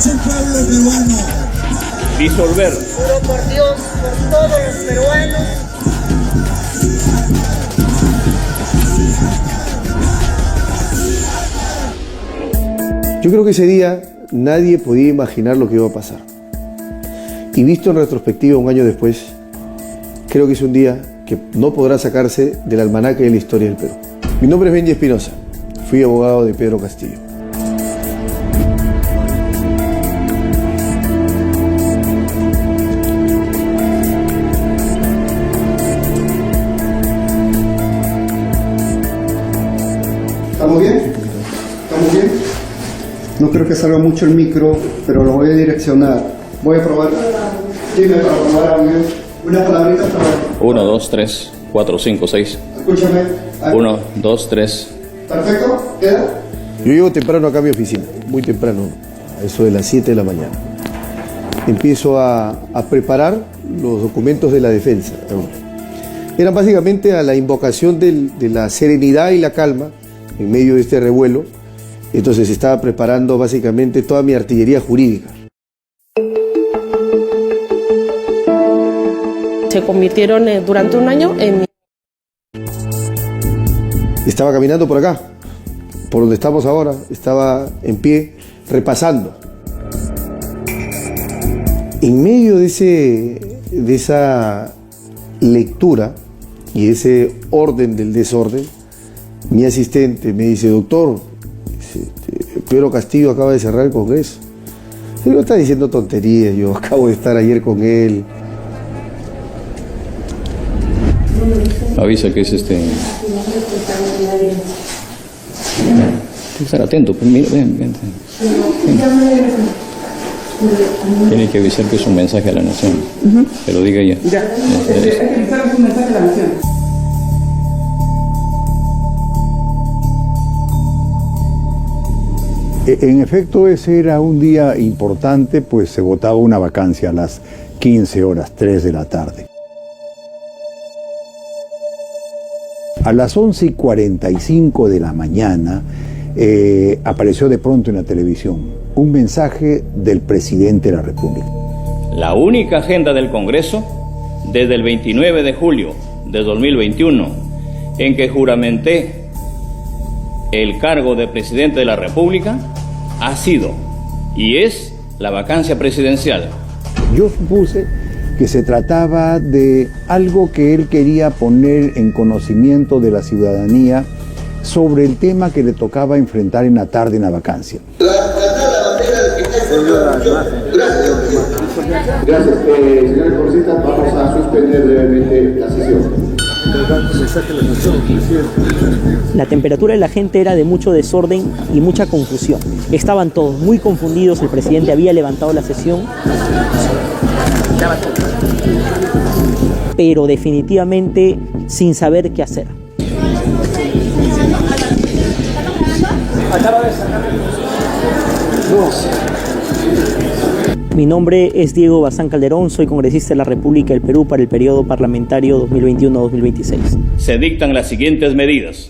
noche, pueblo peruano. Disolver. Juro por Dios, por todos los peruanos. Yo creo que ese día nadie podía imaginar lo que iba a pasar. Y visto en retrospectiva un año después, creo que es un día que no podrá sacarse del almanaque de la historia del Perú. Mi nombre es Benji Espinosa, fui abogado de Pedro Castillo. ¿Estamos bien? ¿Estamos bien? No creo que salga mucho el micro, pero lo voy a direccionar. Voy a probar. Dime para probar audio. Una palabrita para... 1, 2, 3, 4, 5, 6. Escúchame. 1, 2, 3. ¿Perfecto? ¿Queda? Yo llego temprano acá a mi oficina, muy temprano, a eso de las 7 de la mañana. Empiezo a preparar los documentos de la defensa. Eran básicamente a la invocación de la serenidad y la calma en medio de este revuelo. Entonces estaba preparando básicamente toda mi artillería jurídica. Se convirtieron durante un año en... Estaba caminando por acá, por donde estamos ahora, estaba en pie repasando. En medio de esa lectura y ese orden del desorden, mi asistente me dice: doctor, Pedro Castillo acaba de cerrar el Congreso. Él está diciendo tonterías, yo acabo de estar ayer con él. Avisa que es este... Tienes que estar atento, pues mira, ven. Tiene que avisar que es un mensaje a la nación. Que lo diga ella. Ya, hay que avisar que es un mensaje a la nación. En efecto, ese era un día importante, pues se votaba una vacancia a las 15 horas, 3 de la tarde. A las 11:45 de la mañana apareció de pronto en la televisión un mensaje del presidente de la República. La única agenda del Congreso, desde el 29 de julio de 2021, en que juramenté el cargo de presidente de la República, ha sido y es la vacancia presidencial. Yo supuse que se trataba de algo que él quería poner en conocimiento de la ciudadanía sobre el tema que le tocaba enfrentar en la tarde en la vacancia. Gracias. Señores congresistas, vamos a suspender brevemente la sesión. La temperatura de la gente era de mucho desorden y mucha confusión. Estaban todos muy confundidos, el presidente había levantado la sesión, pero definitivamente sin saber qué hacer. Mi nombre es Diego Bazán Calderón, soy congresista de la República del Perú para el periodo parlamentario 2021-2026. Se dictan las siguientes medidas.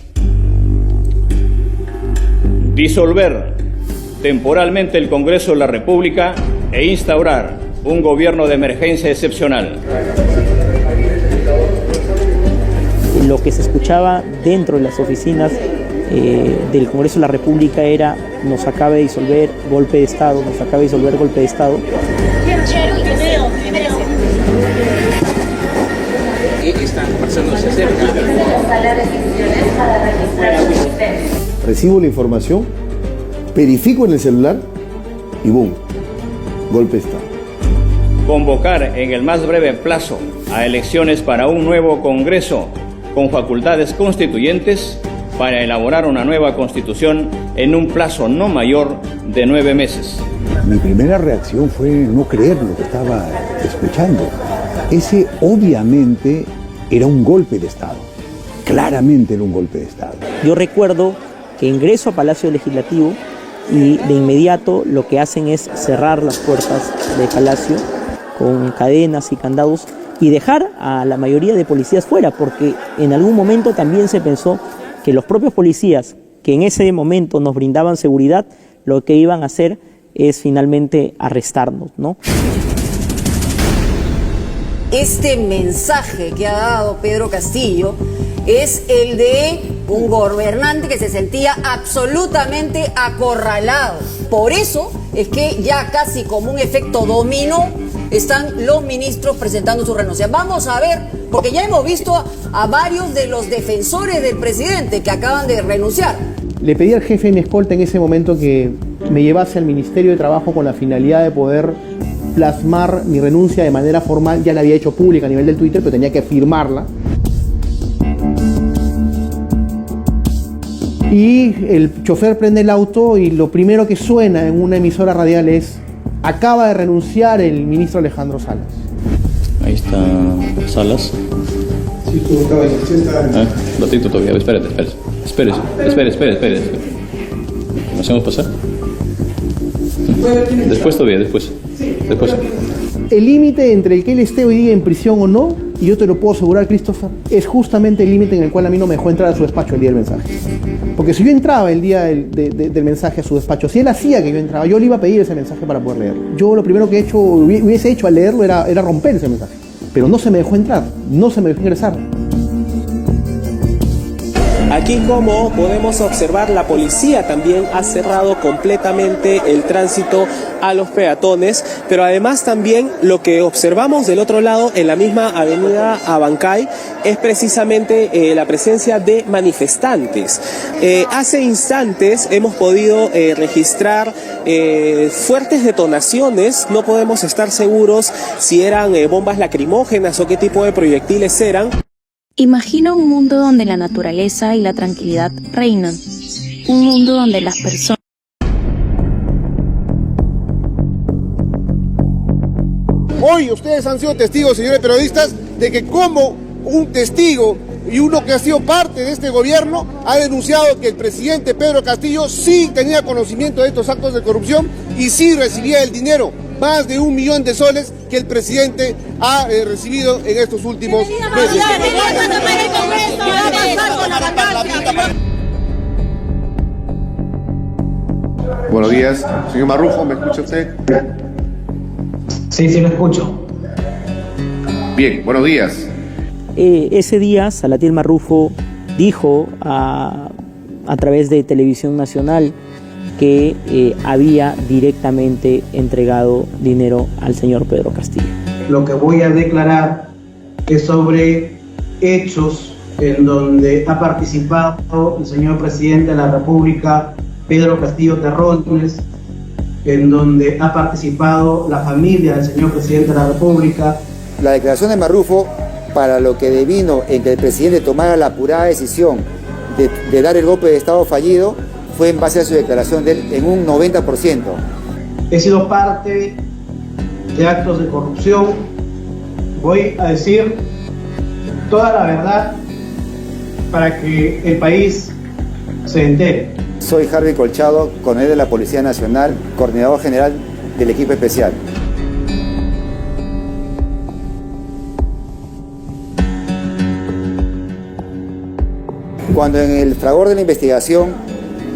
Disolver temporalmente el Congreso de la República e instaurar un gobierno de emergencia excepcional. Lo que se escuchaba dentro de las oficinas del Congreso de la República era: nos acaba de disolver, golpe de Estado, nos acaba de disolver, golpe de Estado. Están pasándose cerca. Recibo la información, verifico en el celular y ¡boom! Golpe de Estado. Convocar en el más breve plazo a elecciones para un nuevo Congreso con facultades constituyentes para elaborar una nueva Constitución en un plazo no mayor de 9 meses. Mi primera reacción fue no creer lo que estaba escuchando. Ese obviamente era un golpe de Estado. Claramente era un golpe de Estado. Yo recuerdo que ingreso a Palacio Legislativo y de inmediato lo que hacen es cerrar las puertas del Palacio con cadenas y candados y dejar a la mayoría de policías fuera, porque en algún momento también se pensó que los propios policías que en ese momento nos brindaban seguridad, lo que iban a hacer es finalmente arrestarnos, ¿no? Este mensaje que ha dado Pedro Castillo es el de un gobernante que se sentía absolutamente acorralado. Por eso es que ya casi como un efecto dominó están los ministros presentando su renuncia. Vamos a ver, porque ya hemos visto a varios de los defensores del presidente que acaban de renunciar. Le pedí al jefe de mi escolta en ese momento que me llevase al Ministerio de Trabajo con la finalidad de poder plasmar mi renuncia de manera formal. Ya la había hecho pública a nivel del Twitter, pero tenía que firmarla. Y el chofer prende el auto y lo primero que suena en una emisora radial es: acaba de renunciar el ministro Alejandro Salas. Ahí está Salas. Sí, tú estabas en Ratito todavía, espérate. ¿Nos hacemos pasar? Después todavía, después. El límite entre el que él esté hoy día en prisión o no, y yo te lo puedo asegurar, Christopher, es justamente el límite en el cual a mí no me dejó entrar a su despacho el día del mensaje. Porque si yo entraba el día del mensaje a su despacho, si él hacía que yo entraba, yo le iba a pedir ese mensaje para poder leerlo. Yo lo primero que hubiese hecho al leerlo era romper ese mensaje. Pero no se me dejó entrar, no se me dejó ingresar. Aquí, como podemos observar, la policía también ha cerrado completamente el tránsito a los peatones, pero además también lo que observamos del otro lado, en la misma avenida Abancay, es precisamente la presencia de manifestantes. Hace instantes hemos podido registrar fuertes detonaciones. No podemos estar seguros si eran bombas lacrimógenas o qué tipo de proyectiles eran. Imagina un mundo donde la naturaleza y la tranquilidad reinan. Un mundo donde las personas... Hoy ustedes han sido testigos, señores periodistas, de que como un testigo y uno que ha sido parte de este gobierno ha denunciado que el presidente Pedro Castillo sí tenía conocimiento de estos actos de corrupción y sí recibía el dinero, más de 1 millón de soles que el presidente ha recibido en estos últimos meses. Buenos días, señor Marrufo, ¿me escucha usted? Sí, lo escucho. Bien, buenos días. Ese día Salatiel Marrufo dijo a través de Televisión Nacional que había directamente entregado dinero al señor Pedro Castillo. Lo que voy a declarar es sobre hechos en donde ha participado el señor presidente de la República, Pedro Castillo Terrones, en donde ha participado la familia del señor presidente de la República. La declaración de Marrufo, para lo que devino en que el presidente tomara la apurada decisión de dar el golpe de Estado fallido, fue en base a su declaración de él en un 90%. He sido parte de actos de corrupción. Voy a decir toda la verdad para que el país se entere. Soy Harvey Colchado, coronel de la Policía Nacional, coordinador general del equipo especial. Cuando en el fragor de la investigación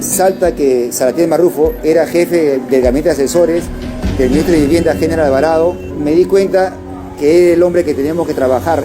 salta que Salatiel Marrufo era jefe del gabinete de asesores del ministro de Vivienda, General Alvarado, me di cuenta que era el hombre que teníamos que trabajar.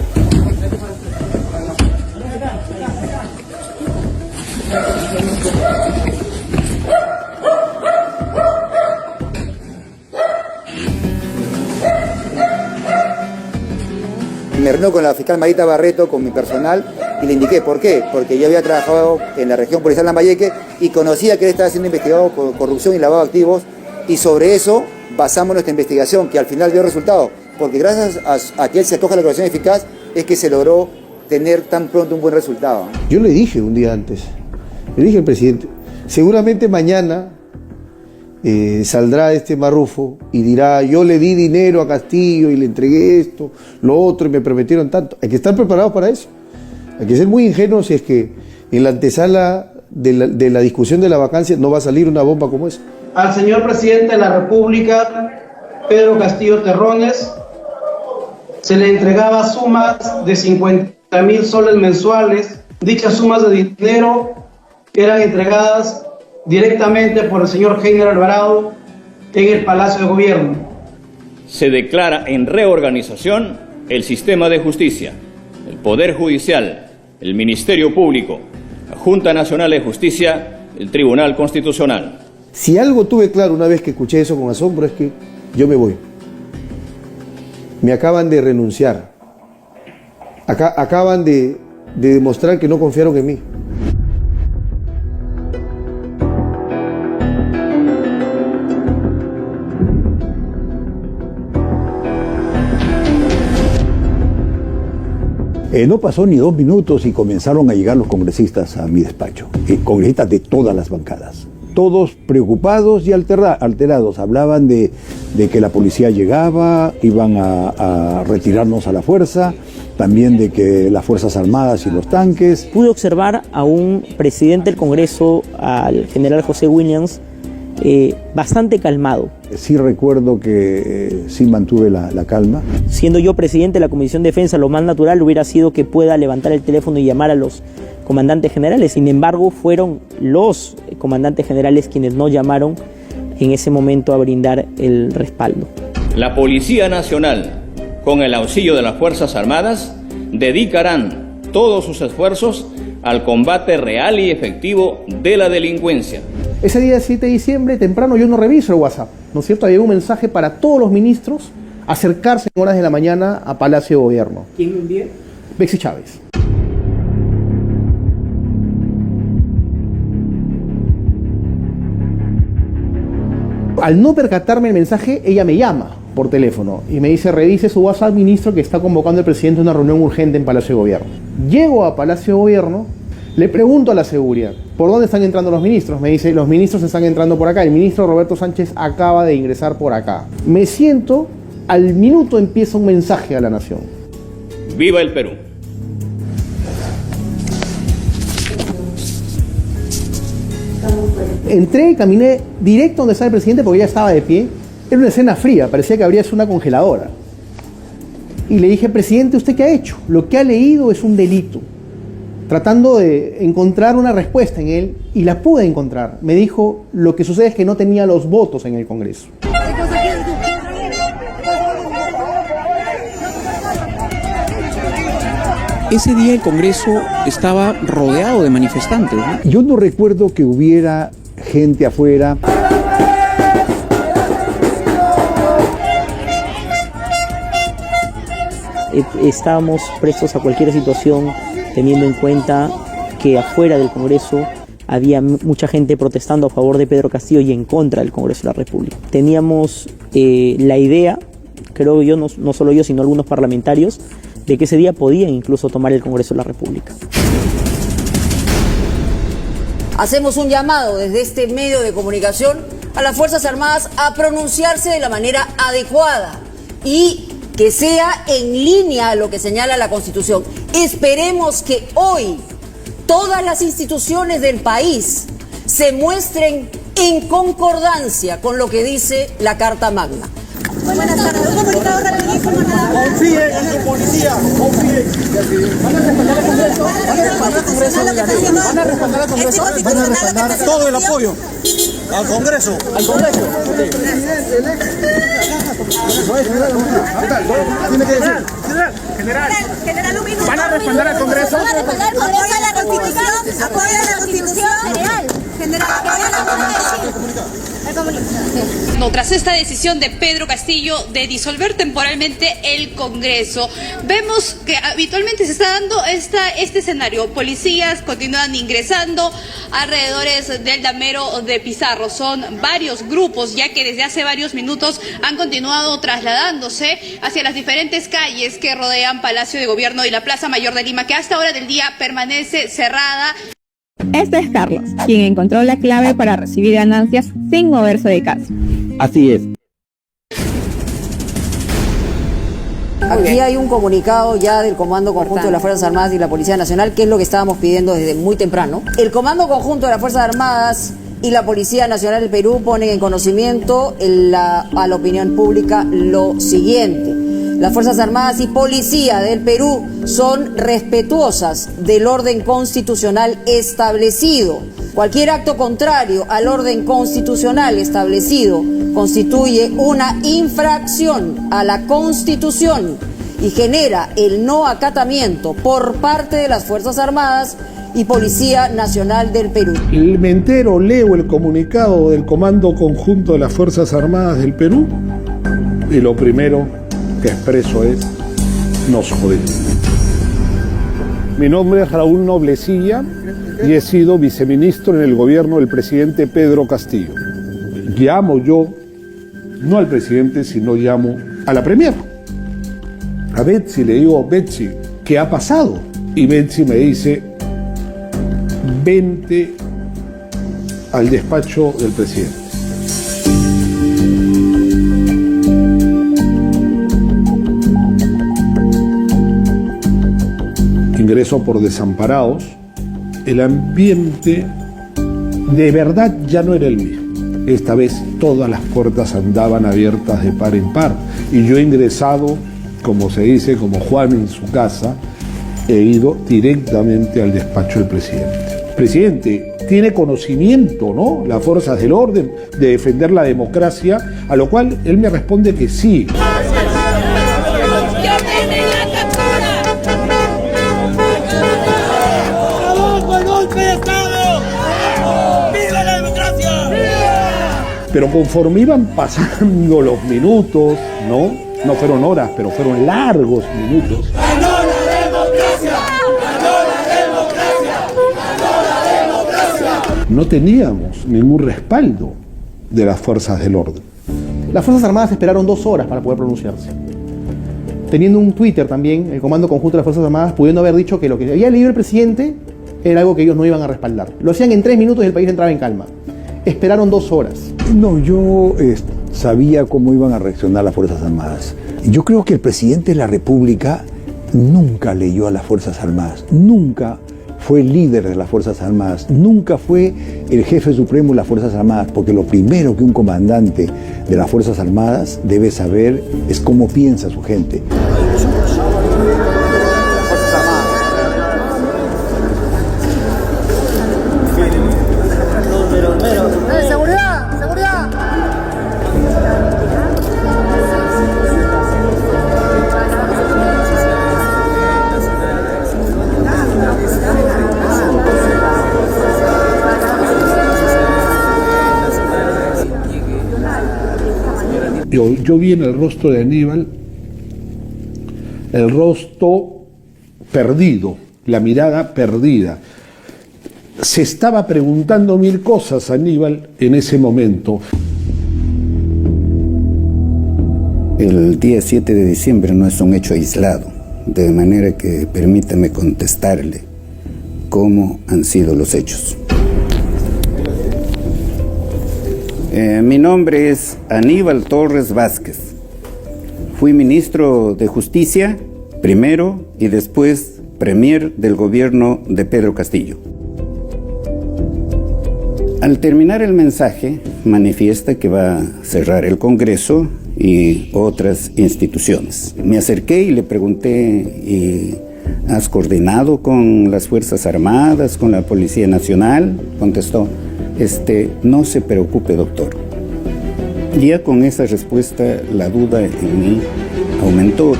Me reuní con la fiscal Marita Barreto, con mi personal, y le indiqué por qué. Porque yo había trabajado en la región policial Lambayeque y conocía que él estaba siendo investigado por corrupción y lavado de activos, y sobre eso basamos nuestra investigación, que al final dio resultado. Porque gracias a que él se acoge a la declaración eficaz, es que se logró tener tan pronto un buen resultado. Yo le dije un día antes, le dije al presidente, seguramente mañana saldrá este Marrufo y dirá: yo le di dinero a Castillo y le entregué esto, lo otro, y me prometieron tanto. Hay que estar preparados para eso. Hay que ser muy ingenuos si es que en la antesala de la discusión de la vacancia no va a salir una bomba como esa. Al señor presidente de la República, Pedro Castillo Terrones, se le entregaba sumas de 50.000 soles mensuales. Dichas sumas de dinero eran entregadas directamente por el señor General Alvarado en el Palacio de Gobierno. Se declara en reorganización el sistema de justicia, el Poder Judicial, el Ministerio Público, la Junta Nacional de Justicia, el Tribunal Constitucional. Si algo tuve claro una vez que escuché eso con asombro es que yo me voy. Me acaban de renunciar. Acaban de demostrar que no confiaron en mí. No pasó ni 2 minutos y comenzaron a llegar los congresistas a mi despacho, congresistas de todas las bancadas. Todos preocupados y alterados. Hablaban de que la policía llegaba, iban a retirarnos a la fuerza, también de que las Fuerzas Armadas y los tanques. Pude observar a un presidente del Congreso, al general José Williams, bastante calmado. Sí recuerdo que sí mantuve la calma. Siendo yo presidente de la Comisión de Defensa, lo más natural hubiera sido que pueda levantar el teléfono y llamar a los comandantes generales. Sin embargo, fueron los comandantes generales quienes no llamaron en ese momento a brindar el respaldo. La Policía Nacional, con el auxilio de las Fuerzas Armadas, dedicarán todos sus esfuerzos al combate real y efectivo de la delincuencia. Ese día 7 de diciembre, temprano, yo no reviso el WhatsApp, ¿no es cierto? Había un mensaje para todos los ministros acercarse en horas de la mañana a Palacio de Gobierno. ¿Quién lo envía? Bexy Chávez. Al no percatarme el mensaje, ella me llama por teléfono y me dice: revise su WhatsApp, ministro, que está convocando el presidente a una reunión urgente en Palacio de Gobierno. Llego a Palacio de Gobierno, le pregunto a la seguridad: ¿por dónde están entrando los ministros? Me dice: los ministros están entrando por acá, el ministro Roberto Sánchez acaba de ingresar por acá. Me siento, al minuto empieza un mensaje a la nación. ¡Viva el Perú! Entré y caminé directo donde estaba el presidente porque ya estaba de pie. Era una escena fría, parecía que abrías una congeladora. Y le dije: presidente, ¿usted qué ha hecho? Lo que ha leído es un delito. Tratando de encontrar una respuesta en él, y la pude encontrar. Me dijo: lo que sucede es que no tenía los votos en el Congreso. Ese día el Congreso estaba rodeado de manifestantes, ¿no? Yo no recuerdo que hubiera gente afuera. Estábamos prestos a cualquier situación, teniendo en cuenta que afuera del Congreso había mucha gente protestando a favor de Pedro Castillo y en contra del Congreso de la República. Teníamos la idea, creo yo, no solo yo, sino algunos parlamentarios, de que ese día podían incluso tomar el Congreso de la República. Hacemos un llamado desde este medio de comunicación a las Fuerzas Armadas a pronunciarse de la manera adecuada y que sea en línea a lo que señala la Constitución. Esperemos que hoy todas las instituciones del país se muestren en concordancia con lo que dice la Carta Magna. Buenas tardes, un comunicado rapidísimo. Confíen en su policía, confíen. ¿Van a respaldar al Congreso? ¿Van a respaldar al Congreso? ¿Van a respaldar al Congreso? ¿Van a respaldar todo el apoyo al Congreso? ¿Al Congreso? General, un minuto. ¿Van a respaldar al Congreso? ¿Van a respaldar al Congreso? ¿Apoya la Constitución? ¿Apoya la Constitución? General, ¿apoya la Constitución? No, tras esta decisión de Pedro Castillo de disolver temporalmente el Congreso, vemos que habitualmente se está dando este escenario. Policías continúan ingresando alrededores del damero de Pizarro. Son varios grupos, ya que desde hace varios minutos han continuado trasladándose hacia las diferentes calles que rodean Palacio de Gobierno y la Plaza Mayor de Lima, que hasta hora del día permanece cerrada. Este es Carlos, quien encontró la clave para recibir ganancias sin moverse de casa. Así es. Aquí hay un comunicado ya del Comando Conjunto de las Fuerzas Armadas y la Policía Nacional, que es lo que estábamos pidiendo desde muy temprano. El Comando Conjunto de las Fuerzas Armadas y la Policía Nacional del Perú ponen en conocimiento a la opinión pública lo siguiente. Las Fuerzas Armadas y Policía del Perú son respetuosas del orden constitucional establecido. Cualquier acto contrario al orden constitucional establecido constituye una infracción a la Constitución y genera el no acatamiento por parte de las Fuerzas Armadas y Policía Nacional del Perú. Me entero, leo el comunicado del Comando Conjunto de las Fuerzas Armadas del Perú y lo primero que expreso es: nos jodimos. Mi nombre es Raúl Noblecilla y he sido viceministro en el gobierno del presidente Pedro Castillo. Llamo yo, no al presidente, sino llamo a la premier. A Betsy le digo: Betsy, ¿qué ha pasado? Y Betsy me dice: vente al despacho del presidente. Ingreso por Desamparados. El ambiente de verdad ya no era el mismo. Esta vez todas las puertas andaban abiertas de par en par y yo he ingresado, como se dice, como Juan en su casa, he ido directamente al despacho del presidente. Presidente, ¿tiene conocimiento, no, las fuerzas del orden, de defender la democracia? A lo cual él me responde que sí. Pero conforme iban pasando los minutos, no fueron horas, pero fueron largos minutos. ¡Ganó la democracia! ¡Ganó la democracia! ¡Ganó la democracia! No teníamos ningún respaldo de las fuerzas del orden. Las Fuerzas Armadas esperaron 2 horas para poder pronunciarse. Teniendo un Twitter también, el Comando Conjunto de las Fuerzas Armadas, pudiendo haber dicho que lo que había leído el presidente era algo que ellos no iban a respaldar. Lo hacían en 3 minutos y el país entraba en calma. Esperaron 2 horas. No, yo sabía cómo iban a reaccionar las Fuerzas Armadas. Yo creo que el presidente de la República nunca leyó a las Fuerzas Armadas, nunca fue el líder de las Fuerzas Armadas, nunca fue el jefe supremo de las Fuerzas Armadas, porque lo primero que un comandante de las Fuerzas Armadas debe saber es cómo piensa su gente. ¡Seguridad! ¡Seguridad! Yo vi en el rostro de Aníbal el rostro perdido, la mirada perdida. Se estaba preguntando 1000 cosas Aníbal en ese momento. El día 7 de diciembre no es un hecho aislado, de manera que permítame contestarle cómo han sido los hechos. Mi nombre es Aníbal Torres Vázquez. Fui ministro de Justicia primero y después premier del gobierno de Pedro Castillo. Al terminar el mensaje, manifiesta que va a cerrar el Congreso y otras instituciones. Me acerqué y le pregunté: ¿has coordinado con las Fuerzas Armadas, con la Policía Nacional? Contestó: no se preocupe, doctor. Ya con esa respuesta, la duda en mí aumentó.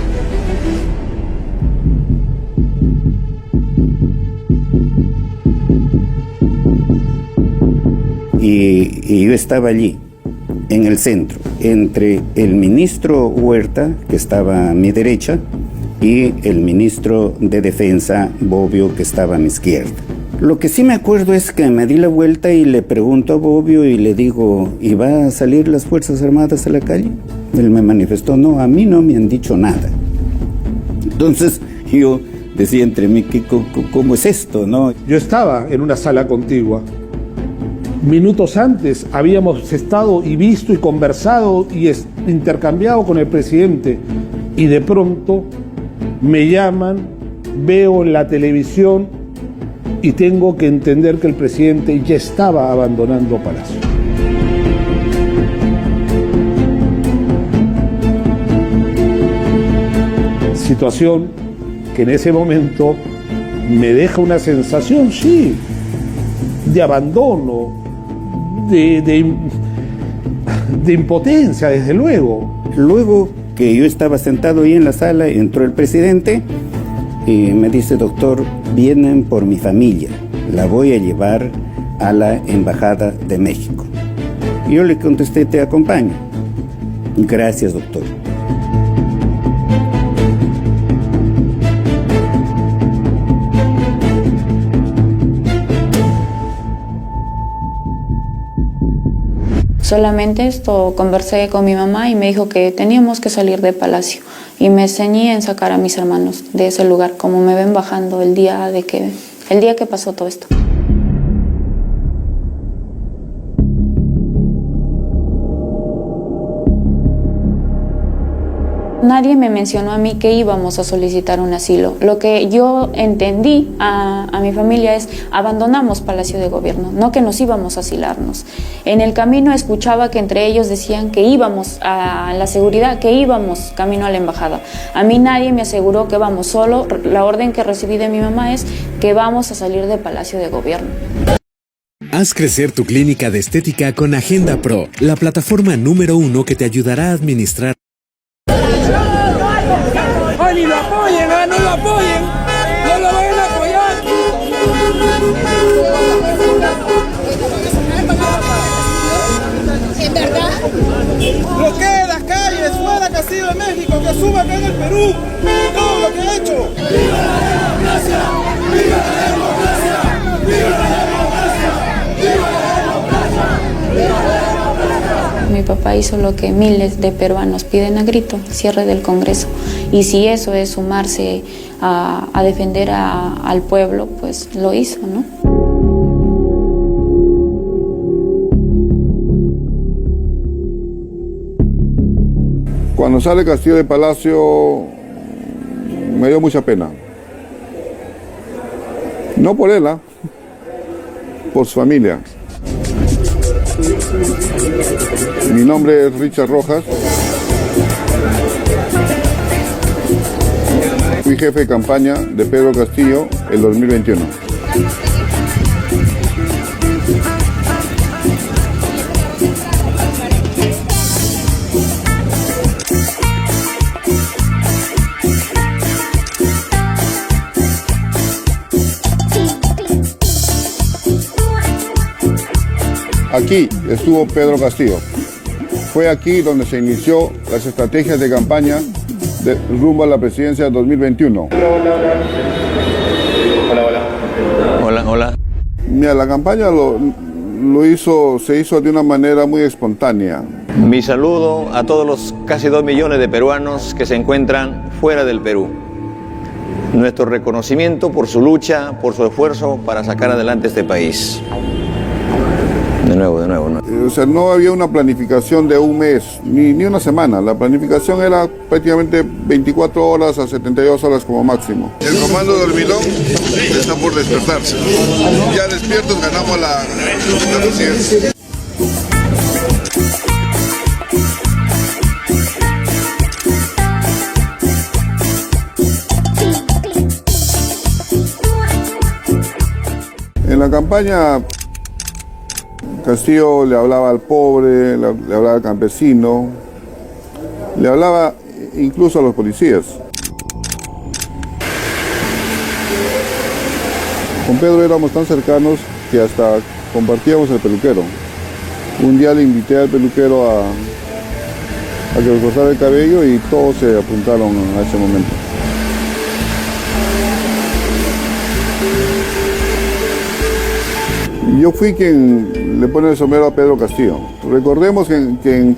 Y yo estaba allí, en el centro, entre el ministro Huerta, que estaba a mi derecha, y el ministro de Defensa, Bobbio, que estaba a mi izquierda. Lo que sí me acuerdo es que me di la vuelta y le pregunto a Bobbio y le digo: ¿y va a salir las Fuerzas Armadas a la calle? Él me manifestó: no, a mí no me han dicho nada. Entonces yo decía entre mí: ¿cómo es esto, no? Yo estaba en una sala contigua. Minutos antes habíamos estado y visto y conversado y intercambiado con el presidente, y de pronto me llaman, veo en la televisión y tengo que entender que el presidente ya estaba abandonando Palacio. Situación que en ese momento me deja una sensación, sí, de abandono, de impotencia, desde luego. Luego que yo estaba sentado ahí en la sala, entró el presidente y me dice: doctor, vienen por mi familia, la voy a llevar a la Embajada de México. Y yo le contesté: te acompaño. Gracias, doctor. Solamente conversé con mi mamá y me dijo que teníamos que salir de Palacio y me ceñí en sacar a mis hermanos de ese lugar, como me ven bajando el día que pasó todo esto. Nadie me mencionó a mí que íbamos a solicitar un asilo. Lo que yo entendí a mi familia es: abandonamos Palacio de Gobierno, no que nos íbamos a asilarnos. En el camino escuchaba que entre ellos decían que íbamos a la seguridad, que íbamos camino a la embajada. A mí nadie me aseguró que vamos, solo la orden que recibí de mi mamá es que vamos a salir de Palacio de Gobierno. Haz crecer tu clínica de estética con Agenda Pro, la plataforma número 1 que te ayudará a administrar. ¡Ay, ni lo apoyen! ¡No lo apoyen! ¡No lo vayan a apoyar! ¿En verdad? Bloquee las calles, fuera Castillo de México, que suba acá en el Perú todo lo que ha hecho. ¡Viva la democracia! ¡Viva la democracia! ¡Viva la democracia! ¡Viva la democracia! ¡Viva la democracia! Mi papá hizo lo que miles de peruanos piden a grito: cierre del Congreso. Y si eso es sumarse a defender al pueblo, pues lo hizo, ¿no? Cuando sale Castillo de Palacio me dio mucha pena. No por él, por su familia. Mi nombre es Richard Rojas. Fui jefe de campaña de Pedro Castillo el 2021. Aquí estuvo Pedro Castillo. Fue aquí donde se inició las estrategias de campaña rumbo a la presidencia del 2021. Hola. Mira, la campaña se hizo de una manera muy espontánea. Mi saludo a todos los casi 2 millones de peruanos que se encuentran fuera del Perú. Nuestro reconocimiento por su lucha, por su esfuerzo para sacar adelante este país. De nuevo. O sea, no había una planificación de un mes, ni una semana. La planificación era prácticamente 24 horas a 72 horas como máximo. El comando de Dormilón está por despertarse. Ya despiertos ganamos la presidencia. En la campaña Castillo le hablaba al pobre, le hablaba al campesino, le hablaba incluso a los policías. Con Pedro éramos tan cercanos que hasta compartíamos el peluquero. Un día le invité al peluquero a que me cortara el cabello y todos se apuntaron a ese momento. Yo fui quien le pone el sombrero a Pedro Castillo. Recordemos que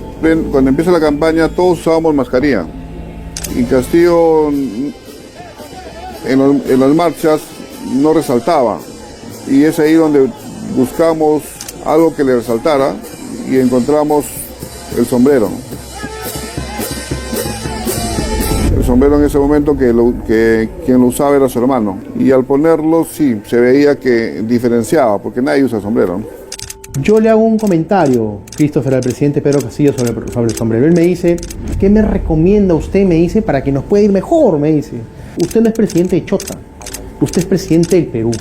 cuando empieza la campaña todos usábamos mascarilla. Y Castillo en las marchas no resaltaba. Y es ahí donde buscamos algo que le resaltara y encontramos el sombrero. El sombrero en ese momento que quien lo usaba era su hermano. Y al ponerlo sí, se veía que diferenciaba, porque nadie usa sombrero. Yo le hago un comentario, Christopher, al presidente Pedro Castillo sobre el sombrero. Él me dice: ¿qué me recomienda usted? Me dice, para que nos pueda ir mejor, me dice. Usted no es presidente de Chota, usted es presidente del Perú.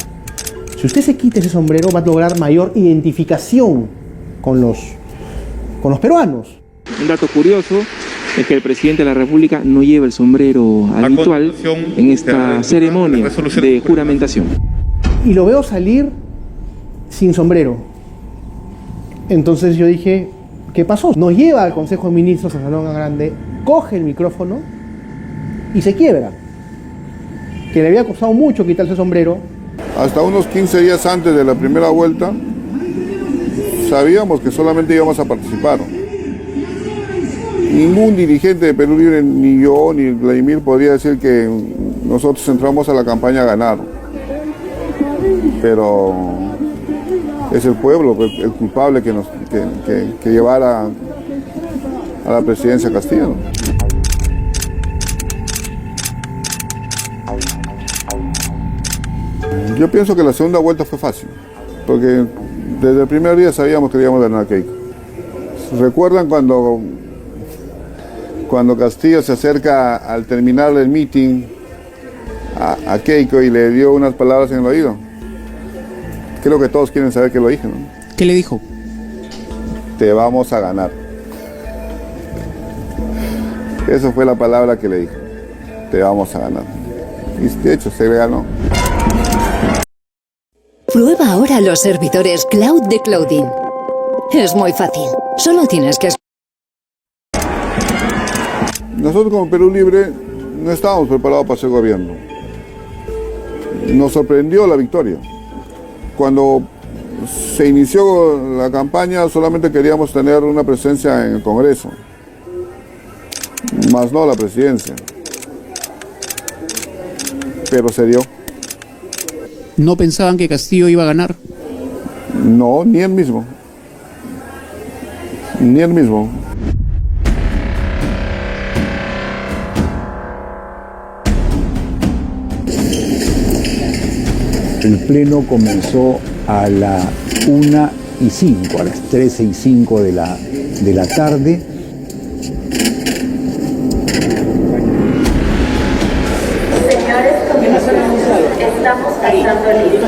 Si usted se quita ese sombrero, va a lograr mayor identificación con con los peruanos. Un dato curioso es que el presidente de la República no lleva el sombrero habitual en esta ceremonia de juramentación. Y lo veo salir sin sombrero. Entonces yo dije, ¿qué pasó? Nos lleva al Consejo de Ministros a Salón Grande, coge el micrófono y se quiebra. Que le había costado mucho quitarse el sombrero. Hasta unos 15 días antes de la primera vuelta, sabíamos que solamente íbamos a participar. Ningún dirigente de Perú Libre, ni yo, ni Vladimir, podría decir que nosotros entramos a la campaña a ganar. Pero es el pueblo el culpable que llevara a la presidencia Castillo. Yo pienso que la segunda vuelta fue fácil, porque desde el primer día sabíamos que íbamos a ganar a Keiko. ¿Recuerdan cuando Castillo se acerca al terminar el meeting a Keiko y le dio unas palabras en el oído? Creo que todos quieren saber qué lo dije, ¿no? ¿Qué le dijo? Te vamos a ganar. Esa fue la palabra que le dijo. Te vamos a ganar. Y de hecho se le ganó. Prueba ahora los servidores cloud de Cloudin. Es muy fácil. Solo tienes que... Nosotros como Perú Libre no estábamos preparados para ser gobierno. Nos sorprendió la victoria. Cuando se inició la campaña solamente queríamos tener una presencia en el Congreso, más no la presidencia. Pero se dio. ¿No pensaban que Castillo iba a ganar? No, ni él mismo. Ni él mismo. El pleno comenzó a las 1:05, a las 13:05 de la tarde. Señores comisionados, estamos cantando el himno.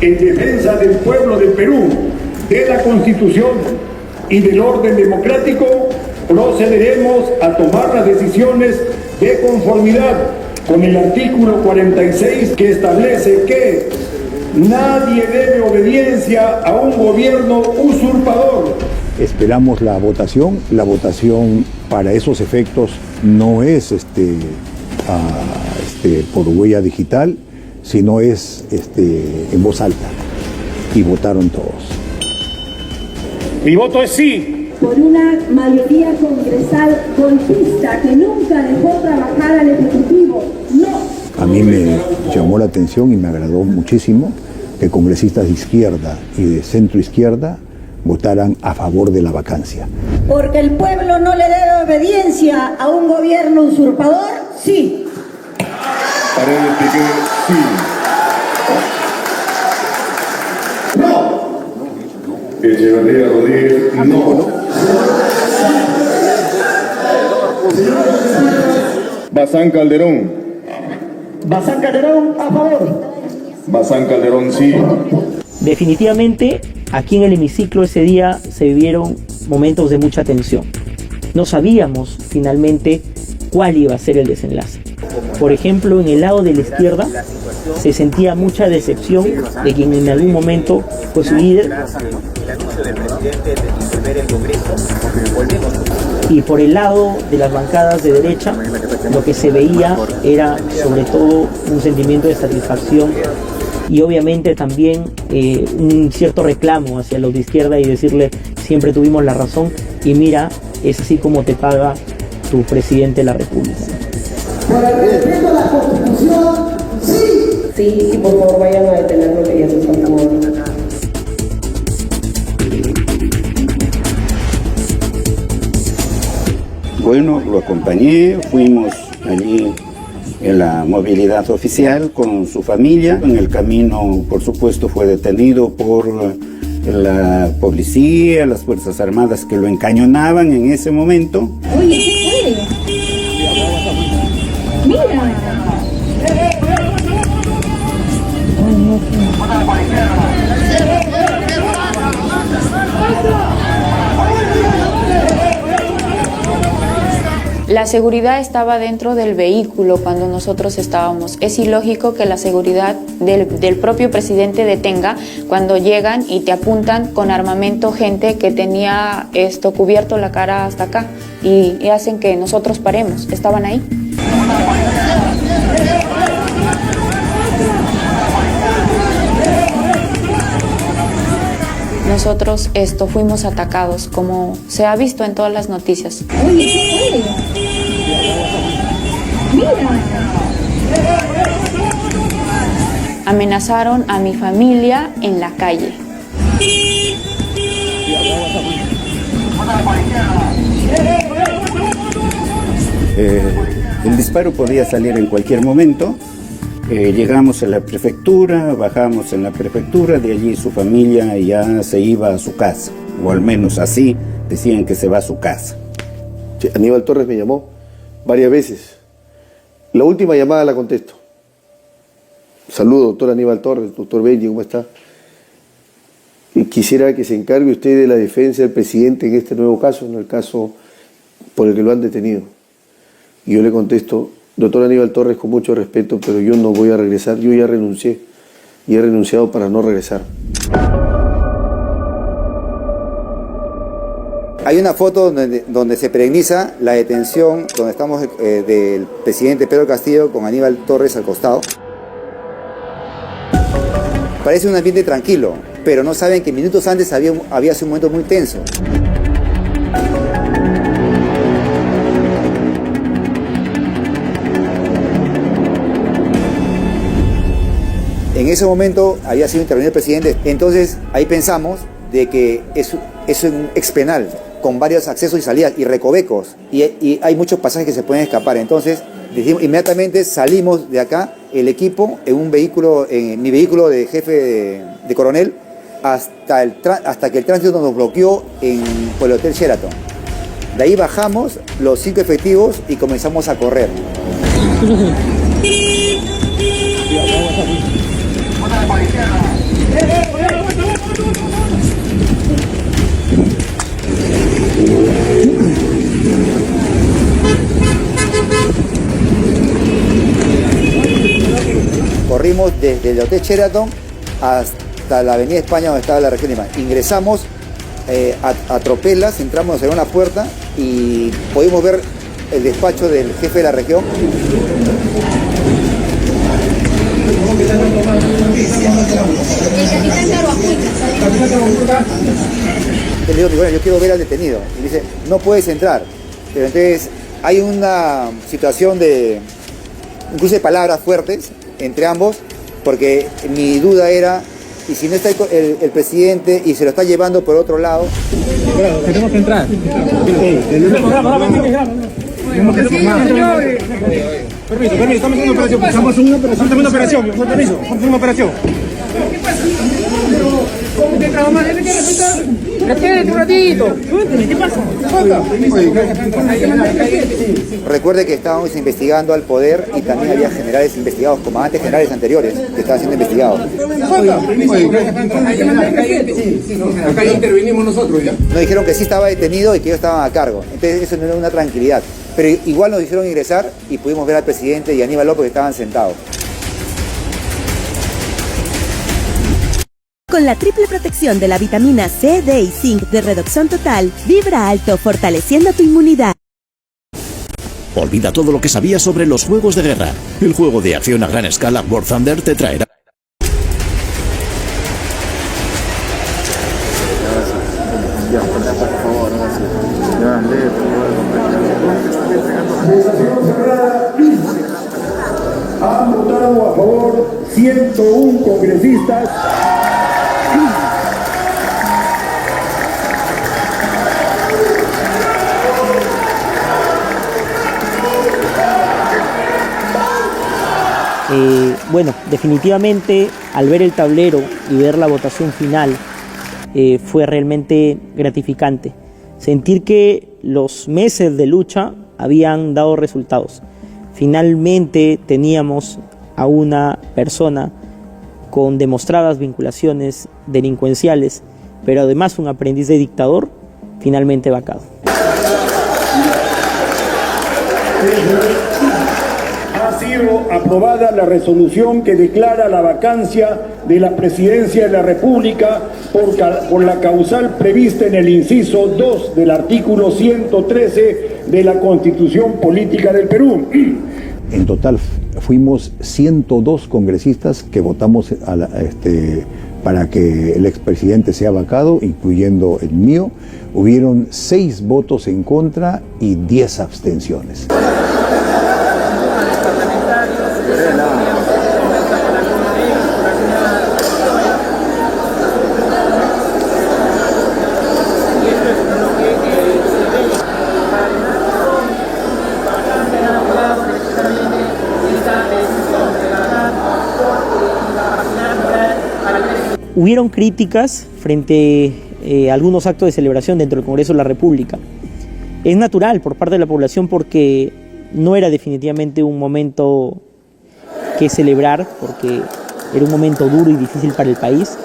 En defensa del pueblo del Perú, de la Constitución y del orden democrático, procederemos a tomar las decisiones de conformidad con el artículo 46 que establece que nadie debe obediencia a un gobierno usurpador. Esperamos la votación. La votación para esos efectos no es por huella digital, sino es en voz alta. Y votaron todos. Mi voto es sí. Por una mayoría congresal golpista que nunca dejó trabajar al Ejecutivo. No. A mí me llamó la atención y me agradó muchísimo que congresistas de izquierda y de centro izquierda votaran a favor de la vacancia. Porque el pueblo no le debe obediencia a un gobierno usurpador, sí. Paredes que sí. No. Echeverría Rodríguez, no. Bazán Calderón. Bazán Calderón, a favor. Bazán Calderón, sí. Definitivamente, aquí en el hemiciclo ese día se vivieron momentos de mucha tensión. No sabíamos finalmente cuál iba a ser el desenlace. Por ejemplo, en el lado de la izquierda se sentía mucha decepción de quien en algún momento fue su líder. Y por el lado de las bancadas de derecha, lo que se veía era sobre todo un sentimiento de satisfacción y obviamente también un cierto reclamo hacia los de izquierda y decirle siempre tuvimos la razón y mira, es así como te paga tu presidente de la República. Por el respeto a la Constitución, sí. Sí, por favor vayan a detenerlo que ya se está acabando. Bueno, lo acompañé, fuimos allí en la movilidad oficial con su familia. En el camino, por supuesto, fue detenido por la policía, las Fuerzas Armadas que lo encañonaban en ese momento. Oye, ¿qué fue? Mira. La seguridad estaba dentro del vehículo cuando nosotros estábamos. Es ilógico que la seguridad del propio presidente detenga cuando llegan y te apuntan con armamento gente que tenía cubierto la cara hasta acá y hacen que nosotros paremos. Estaban ahí. Nosotros fuimos atacados, como se ha visto en todas las noticias. Oye, mira. Amenazaron a mi familia en la calle. El disparo podía salir en cualquier momento. Llegamos a la prefectura, bajamos en la prefectura, de allí su familia ya se iba a su casa, o al menos así decían que se va a su casa. Sí, Aníbal Torres me llamó varias veces. La última llamada la contesto. Saludo, doctor Aníbal Torres, doctor Benji, ¿cómo está? Y quisiera que se encargue usted de la defensa del presidente en este nuevo caso, en el caso por el que lo han detenido. Y yo le contesto: doctor Aníbal Torres, con mucho respeto, pero yo no voy a regresar, yo ya renuncié y he renunciado para no regresar. Hay una foto donde se pregniza la detención, donde estamos del presidente Pedro Castillo con Aníbal Torres al costado. Parece un ambiente tranquilo, pero no saben que minutos antes había sido un momento muy tenso. En ese momento había sido intervenido el presidente, entonces ahí pensamos de que es un expenal con varios accesos y salidas y recovecos y hay muchos pasajes que se pueden escapar. Entonces inmediatamente salimos de acá, el equipo, en un vehículo, en mi vehículo de jefe de coronel, hasta que el tránsito nos bloqueó por el Hotel Sheraton. De ahí bajamos los 5 efectivos y comenzamos a correr. Corrimos desde el Hotel Sheraton hasta la Avenida España, donde estaba la región Lima. Ingresamos a tropelas, entramos, nos abrieron la puerta y pudimos ver el despacho del jefe de la región. Le digo, bueno, yo quiero ver al detenido. Y dice, no puedes entrar. Pero entonces hay una situación de, incluso de palabras fuertes entre ambos, porque mi duda era, y si no está el presidente y se lo está llevando por otro lado. Tenemos que entrar. Permiso, estamos haciendo una operación. Estamos en una operación. Permiso, estamos en una operación. ¿Qué pasa? Espérate un ratito. ¿Qué pasa? Recuerde que estábamos investigando al poder y también había generales investigados, comandantes generales anteriores que estaban siendo investigados. Acá ya intervinimos nosotros ya. Nos dijeron que sí estaba detenido y que ellos estaban a cargo. Entonces eso no era una tranquilidad. Pero igual nos hicieron ingresar y pudimos ver al presidente y a Aníbal López que estaban sentados. Con la triple protección de la vitamina C, D y Zinc de Redoxon Total, vibra alto fortaleciendo tu inmunidad. Olvida todo lo que sabías sobre los juegos de guerra. El juego de acción a gran escala War Thunder te traerá. Han votado a favor 101 congresistas. Bueno, definitivamente al ver el tablero y ver la votación final fue realmente gratificante. Sentir que los meses de lucha habían dado resultados. Finalmente teníamos a una persona con demostradas vinculaciones delincuenciales, pero además un aprendiz de dictador, finalmente vacado. Ha sido aprobada la resolución que declara la vacancia de la presidencia de la República por la causal prevista en el inciso 2 del artículo 113 de la Constitución Política del Perú. En total fuimos 102 congresistas que votamos para que el expresidente sea vacado, incluyendo el mío. Hubieron 6 votos en contra y 10 abstenciones. Hubieron críticas frente a algunos actos de celebración dentro del Congreso de la República. Es natural por parte de la población porque no era definitivamente un momento que celebrar, porque era un momento duro y difícil para el país.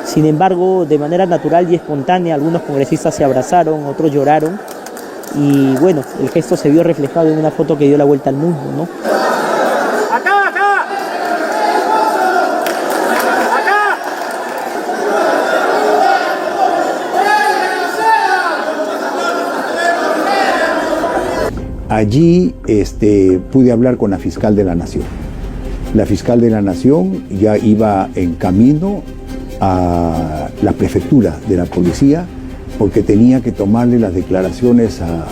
Sin embargo, de manera natural y espontánea, algunos congresistas se abrazaron, otros lloraron y bueno, el gesto se vio reflejado en una foto que dio la vuelta al mundo, ¿no? Allí pude hablar con la fiscal de la Nación. La fiscal de la Nación ya iba en camino a la prefectura de la policía porque tenía que tomarle las declaraciones a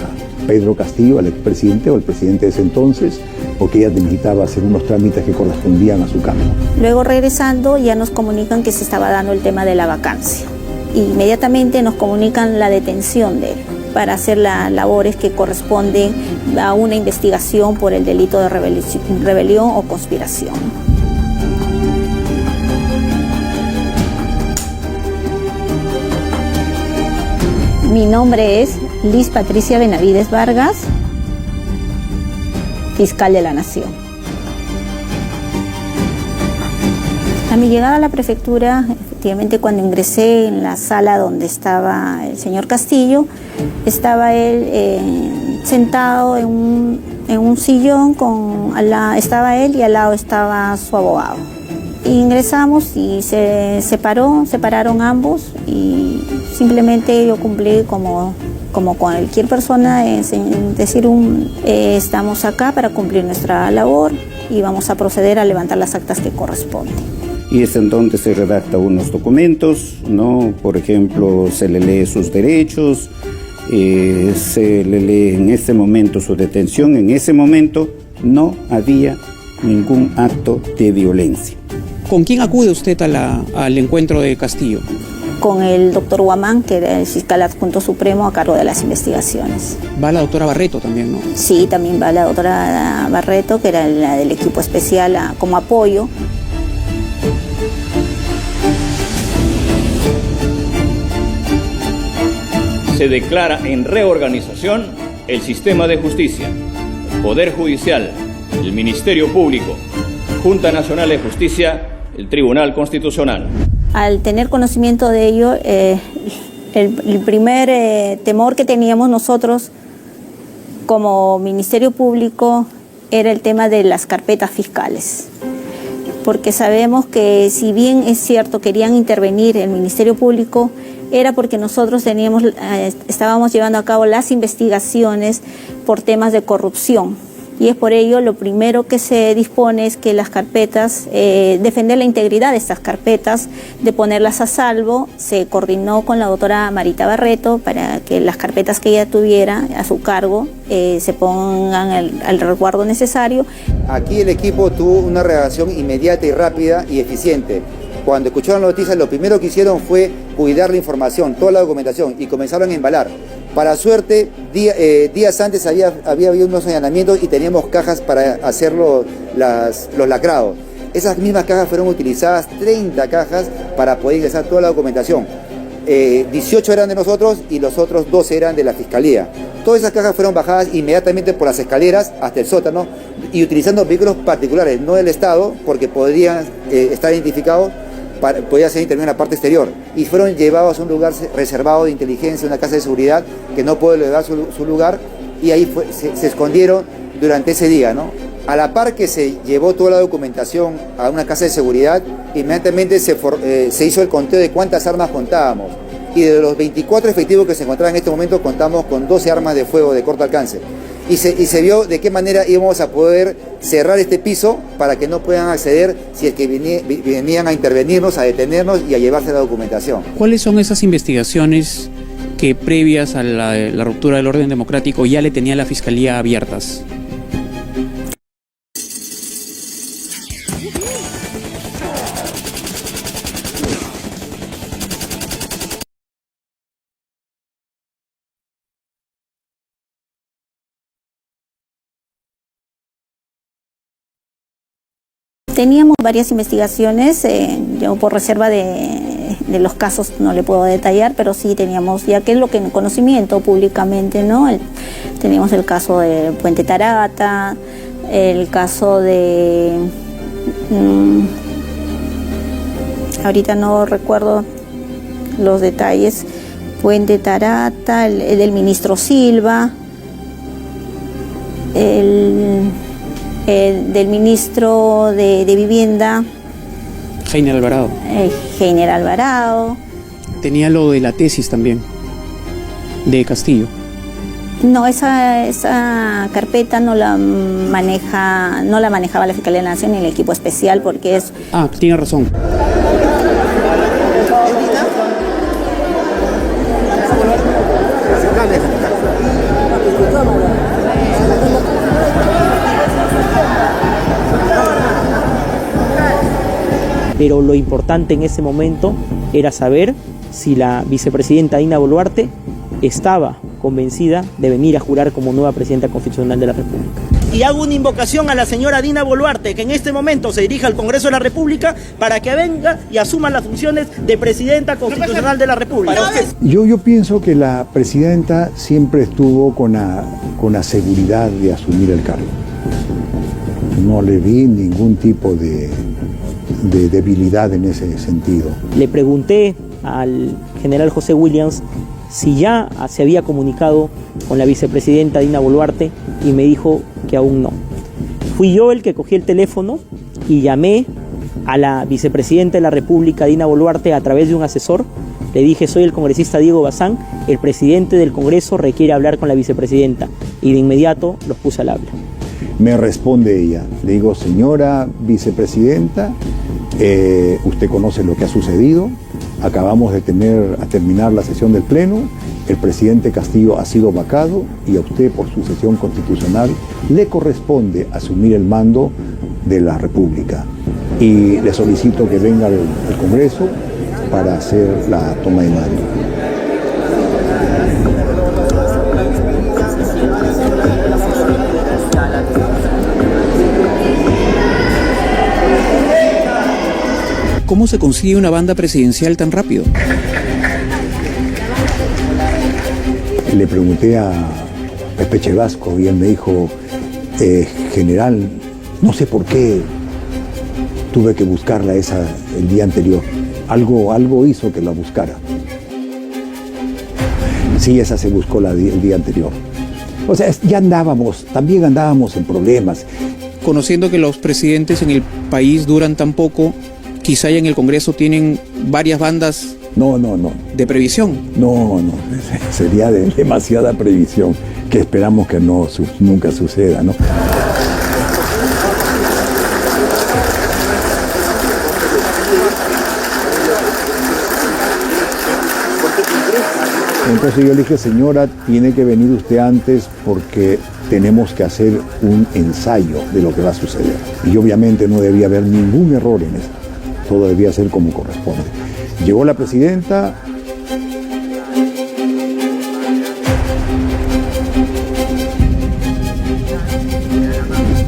Pedro Castillo, al expresidente o al presidente de ese entonces, porque ella necesitaba hacer unos trámites que correspondían a su cargo. Luego regresando ya nos comunican que se estaba dando el tema de la vacancia. Inmediatamente nos comunican la detención de él para hacer las labores que corresponden a una investigación por el delito de rebelión o conspiración. Mi nombre es Liz Patricia Benavides Vargas, fiscal de la Nación. A mi llegada a la prefectura, efectivamente cuando ingresé en la sala donde estaba el señor Castillo, estaba él sentado en un sillón, estaba él y al lado estaba su abogado. Ingresamos y se separaron ambos y simplemente yo cumplí como cualquier persona, decir estamos acá para cumplir nuestra labor y vamos a proceder a levantar las actas que corresponden. Y es entonces se redacta unos documentos, ¿no? Por ejemplo, se le lee sus derechos, se le lee en ese momento su detención. En ese momento no había ningún acto de violencia. ¿Con quién acude usted al encuentro de Castillo? Con el doctor Guamán, que era el fiscal adjunto supremo a cargo de las investigaciones. Va la doctora Barreto también, ¿no? Sí, también va la doctora Barreto, que era la del equipo especial como apoyo. Se declara en reorganización el sistema de justicia, el Poder Judicial, el Ministerio Público, Junta Nacional de Justicia, el Tribunal Constitucional. Al tener conocimiento de ello, el primer temor que teníamos nosotros como Ministerio Público era el tema de las carpetas fiscales. Porque sabemos que si bien es cierto querían intervenir el Ministerio Público, era porque nosotros estábamos llevando a cabo las investigaciones por temas de corrupción. Y es por ello lo primero que se dispone es que las carpetas, defender la integridad de estas carpetas, de ponerlas a salvo. Se coordinó con la doctora Marita Barreto para que las carpetas que ella tuviera a su cargo se pongan al resguardo necesario. Aquí el equipo tuvo una reacción inmediata y rápida y eficiente. Cuando escucharon la noticia, lo primero que hicieron fue cuidar la información, toda la documentación, y comenzaron a embalar. Para suerte, días antes había habido unos allanamientos y teníamos cajas para hacer los lacrados. Esas mismas cajas fueron utilizadas, 30 cajas, para poder ingresar toda la documentación. 18 eran de nosotros y los otros 12 eran de la Fiscalía. Todas esas cajas fueron bajadas inmediatamente por las escaleras hasta el sótano y utilizando vehículos particulares, no del Estado, porque podrían estar identificados, podía ser intervenido en la parte exterior, y fueron llevados a un lugar reservado de inteligencia, una casa de seguridad que no puede elevar su lugar, y ahí se escondieron durante ese día, ¿no? A la par que se llevó toda la documentación a una casa de seguridad, inmediatamente se hizo el conteo de cuántas armas contábamos. Y de los 24 efectivos que se encontraban en este momento, contamos con 12 armas de fuego de corto alcance. Y se vio de qué manera íbamos a poder cerrar este piso para que no puedan acceder si es que venían a intervenirnos, a detenernos y a llevarse la documentación. ¿Cuáles son esas investigaciones que previas a la ruptura del orden democrático ya le tenía la Fiscalía abiertas? Teníamos varias investigaciones, yo por reserva de los casos no le puedo detallar, pero sí teníamos, ya que es lo que en conocimiento públicamente, ¿no? Teníamos el caso de Puente Tarata, el caso de... ahorita no recuerdo los detalles, Puente Tarata, el del ministro Silva, del ministro de Vivienda, Heiner Alvarado. Heiner Alvarado. Tenía lo de la tesis también, de Castillo. No, esa carpeta no la manejaba la Fiscalía de la Nación ni el equipo especial porque es... Ah, tiene razón. Pero lo importante en ese momento era saber si la vicepresidenta Dina Boluarte estaba convencida de venir a jurar como nueva presidenta constitucional de la República. Y hago una invocación a la señora Dina Boluarte, que en este momento se dirija al Congreso de la República para que venga y asuma las funciones de presidenta constitucional de la República. Yo pienso que la presidenta siempre estuvo con la seguridad de asumir el cargo. No le vi ningún tipo de debilidad en ese sentido. Le pregunté al general José Williams si ya se había comunicado con la vicepresidenta Dina Boluarte y me dijo que aún no. Fui yo el que cogí el teléfono y llamé a la vicepresidenta de la República, Dina Boluarte, a través de un asesor. Le dije: soy el congresista Diego Bazán, el presidente del Congreso requiere hablar con la vicepresidenta, y de inmediato los puse al habla. Me responde ella, le digo: señora vicepresidenta, usted conoce lo que ha sucedido, acabamos de terminar la sesión del Pleno, el presidente Castillo ha sido vacado y a usted por su sesión constitucional le corresponde asumir el mando de la República. Y le solicito que venga al Congreso para hacer la toma de mando. ¿Cómo se consigue una banda presidencial tan rápido? Le pregunté a Pepe Chevasco y él me dijo: general, no sé por qué tuve que buscarla el día anterior. Algo hizo que la buscara. Sí, esa se buscó el día anterior. O sea, también andábamos en problemas. Conociendo que los presidentes en el país duran tan poco, quizá ya en el Congreso tienen varias bandas. No. ¿De previsión? No, sería de demasiada previsión, que esperamos que nunca suceda, ¿no? Entonces yo le dije: señora, tiene que venir usted antes porque tenemos que hacer un ensayo de lo que va a suceder. Y obviamente no debía haber ningún error en eso. Todo debía ser como corresponde. Llegó la presidenta.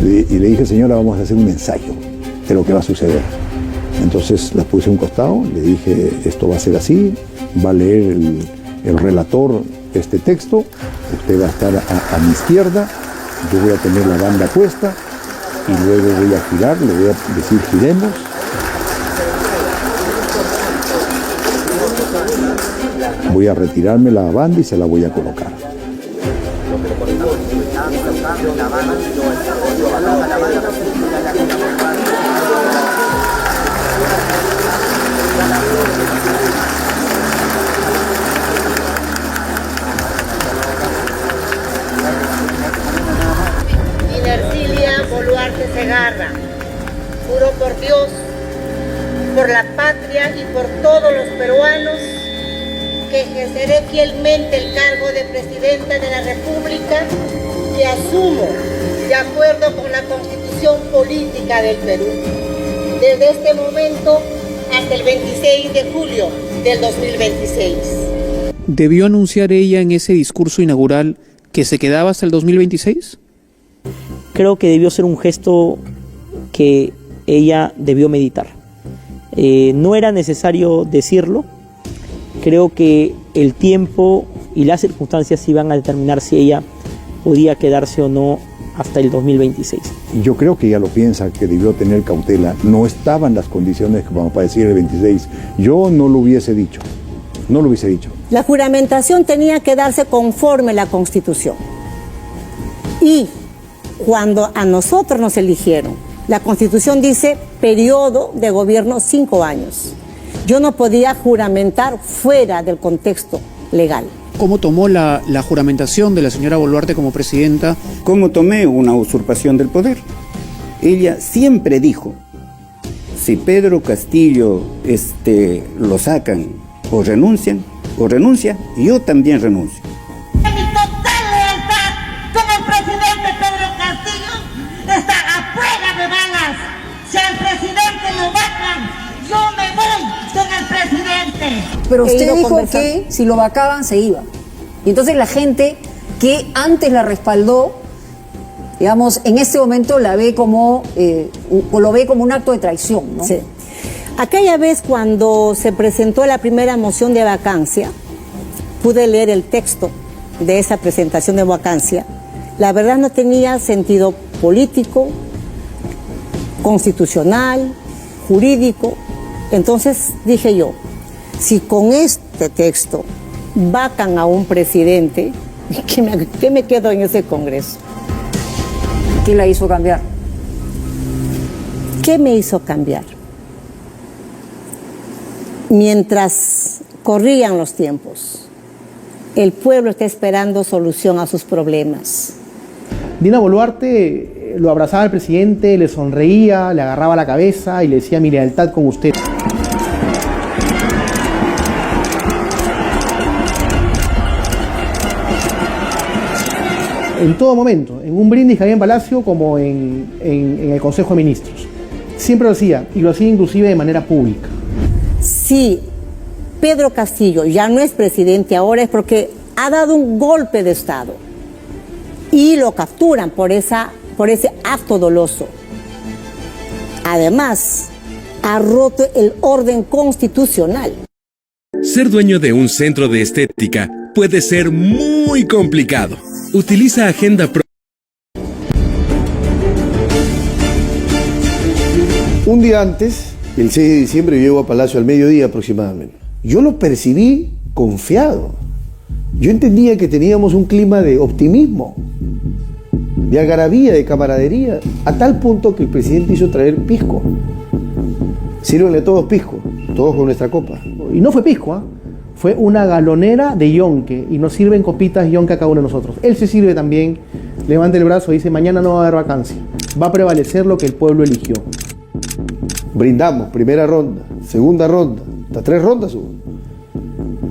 Y le dije: señora, vamos a hacer un ensayo de lo que va a suceder. Entonces la puse a un costado, le dije: esto va a ser así, va a leer el relator este texto, usted va a estar a mi izquierda, yo voy a tener la banda puesta y luego voy a girar, le voy a decir: giremos. Voy a retirarme la banda y se la voy a colocar. Ercilia Boluarte Segarra, juro por Dios, por la patria y por todos los peruanos, que ejerceré fielmente el cargo de Presidenta de la República, que asumo de acuerdo con la Constitución Política del Perú, desde este momento hasta el 26 de julio del 2026. ¿Debió anunciar ella en ese discurso inaugural que se quedaba hasta el 2026? Creo que debió ser un gesto que ella debió meditar. No era necesario decirlo. Creo que el tiempo y las circunstancias iban a determinar si ella podía quedarse o no hasta el 2026. Yo creo que ella lo piensa, que debió tener cautela. No estaban las condiciones como para decir el 26. Yo no lo hubiese dicho. No lo hubiese dicho. La juramentación tenía que darse conforme a la Constitución. Y cuando a nosotros nos eligieron, la Constitución dice periodo de gobierno 5 años. Yo no podía juramentar fuera del contexto legal. ¿Cómo tomó la juramentación de la señora Boluarte como presidenta? ¿Cómo tomé una usurpación del poder? Ella siempre dijo, si Pedro Castillo lo sacan o renuncia, yo también renuncio. Mi total lealtad con el presidente Pedro Castillo está afuera de balas. Si al presidente lo vacan, yo me voy con el presidente. Pero usted dijo que si lo vacaban se iba. Y entonces la gente que antes la respaldó, digamos, en este momento la ve como, lo ve como un acto de traición, ¿no? Sí. Aquella vez cuando se presentó la primera moción de vacancia, pude leer el texto de esa presentación de vacancia. La verdad no tenía sentido político, constitucional, jurídico. Entonces dije yo, si con este texto vacan a un presidente, ¿qué me quedo en ese Congreso? ¿Qué la hizo cambiar? ¿Qué me hizo cambiar? Mientras corrían los tiempos, el pueblo está esperando solución a sus problemas. Dina Boluarte lo abrazaba al presidente, le sonreía, le agarraba la cabeza y le decía mi lealtad con usted. En todo momento, en un brindis que había en Palacio como en el Consejo de Ministros. Siempre lo hacía, y lo hacía inclusive de manera pública. Si Pedro Castillo ya no es presidente ahora es porque ha dado un golpe de Estado y lo capturan por ese acto doloso. Además, ha roto el orden constitucional. Ser dueño de un centro de estética puede ser muy complicado. Utiliza Agenda Pro. Un día antes, el 6 de diciembre, yo llego a Palacio al mediodía aproximadamente. Yo lo percibí confiado. Yo entendía que teníamos un clima de optimismo, de algarabía, de camaradería, a tal punto que el presidente hizo traer pisco. Sírvenle todos pisco, todos con nuestra copa. Y no fue pisco, ¿eh? Fue una galonera de yonque, y nos sirven copitas yonque a cada uno de nosotros. Él se sirve también, levanta el brazo y dice, mañana no va a haber vacancia. Va a prevalecer lo que el pueblo eligió. Brindamos, primera ronda, segunda ronda, hasta 3 rondas hubo.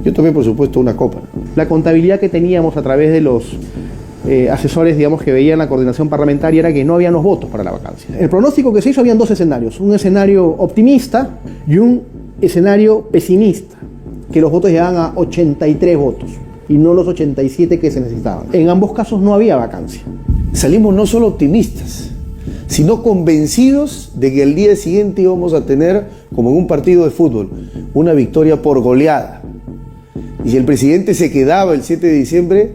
Yo tomé, por supuesto, una copa. La contabilidad que teníamos a través de los asesores, digamos, que veían la coordinación parlamentaria era que no habían los votos para la vacancia. El pronóstico que se hizo, habían 2 escenarios, un escenario optimista y un escenario pesimista, que los votos llegaban a 83 votos y no los 87 que se necesitaban. En ambos casos no había vacancia. Salimos no solo optimistas, sino convencidos de que el día siguiente íbamos a tener, como en un partido de fútbol, una victoria por goleada. Y si el presidente se quedaba el 7 de diciembre,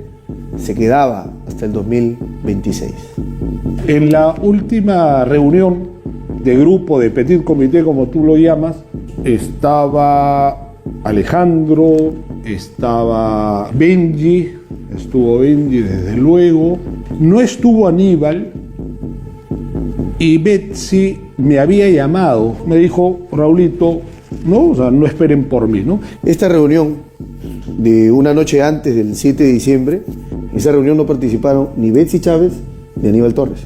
se quedaba hasta el 2026. En la última reunión de grupo de Petit Comité, como tú lo llamas, estaba Alejandro, estaba Benji, estuvo Indy desde luego, no estuvo Aníbal, y Betsy me había llamado, me dijo, Raulito, no, o sea, no esperen por mí, ¿no? Esta reunión de una noche antes del 7 de diciembre, en esa reunión no participaron ni Betsy Chávez ni Aníbal Torres.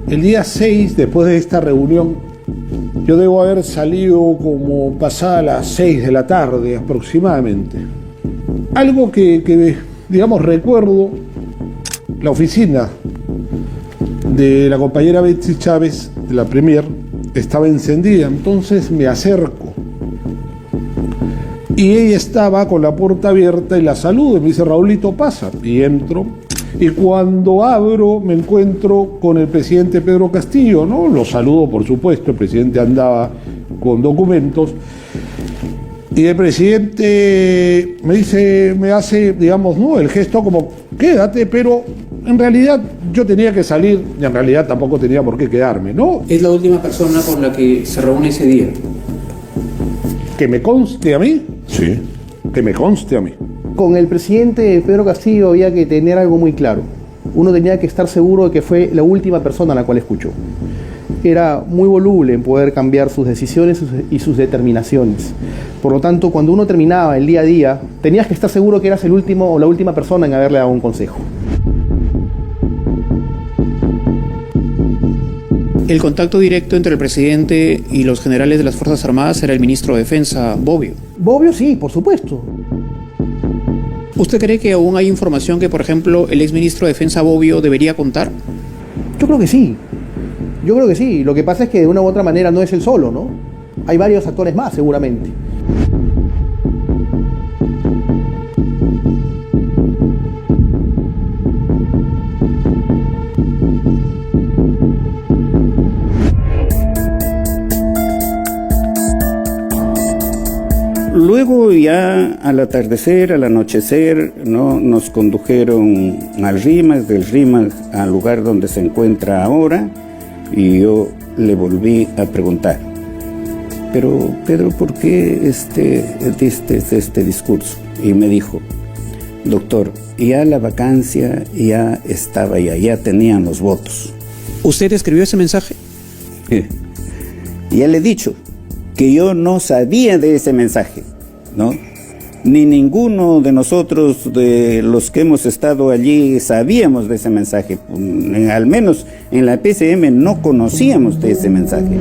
El día 6, después de esta reunión, yo debo haber salido como pasada las 6 de la tarde aproximadamente. Algo que digamos, recuerdo, la oficina de la compañera Betsy Chávez, de la Premier, estaba encendida, entonces me acerco. Y ella estaba con la puerta abierta y la saludo, y me dice, Raulito, pasa. Y entro, y cuando abro me encuentro con el presidente Pedro Castillo, ¿no? Lo saludo, por supuesto, el presidente andaba con documentos. Y el presidente me dice, me hace, digamos, ¿no?, el gesto como, quédate, pero en realidad yo tenía que salir y en realidad tampoco tenía por qué quedarme, ¿no? ¿Es la última persona con la que se reúne ese día? ¿Que me conste a mí? Sí, que me conste a mí. Con el presidente Pedro Castillo había que tener algo muy claro. Uno tenía que estar seguro de que fue la última persona a la cual escuchó. Era muy voluble en poder cambiar sus decisiones y sus determinaciones. Por lo tanto, cuando uno terminaba el día a día, tenías que estar seguro que eras el último o la última persona en haberle dado un consejo. El contacto directo entre el presidente y los generales de las Fuerzas Armadas era el ministro de Defensa, Bobbio. Bobbio sí, por supuesto. ¿Usted cree que aún hay información que, por ejemplo, el exministro de Defensa, Bobbio, debería contar? Yo creo que sí. Yo creo que sí. Lo que pasa es que de una u otra manera no es él solo, ¿no? Hay varios actores más, seguramente. Luego ya al atardecer, al anochecer, ¿no?, nos condujeron al RIMAX, del RIMAX al lugar donde se encuentra ahora, y yo le volví a preguntar, pero Pedro, ¿por qué diste este discurso? Y me dijo, doctor, ya la vacancia ya estaba, ya tenían los votos. ¿Usted escribió ese mensaje? Ya le he dicho que yo no sabía de ese mensaje, ¿no? Ni ninguno de nosotros, de los que hemos estado allí, sabíamos de ese mensaje. Al menos en la PCM no conocíamos de ese mensaje.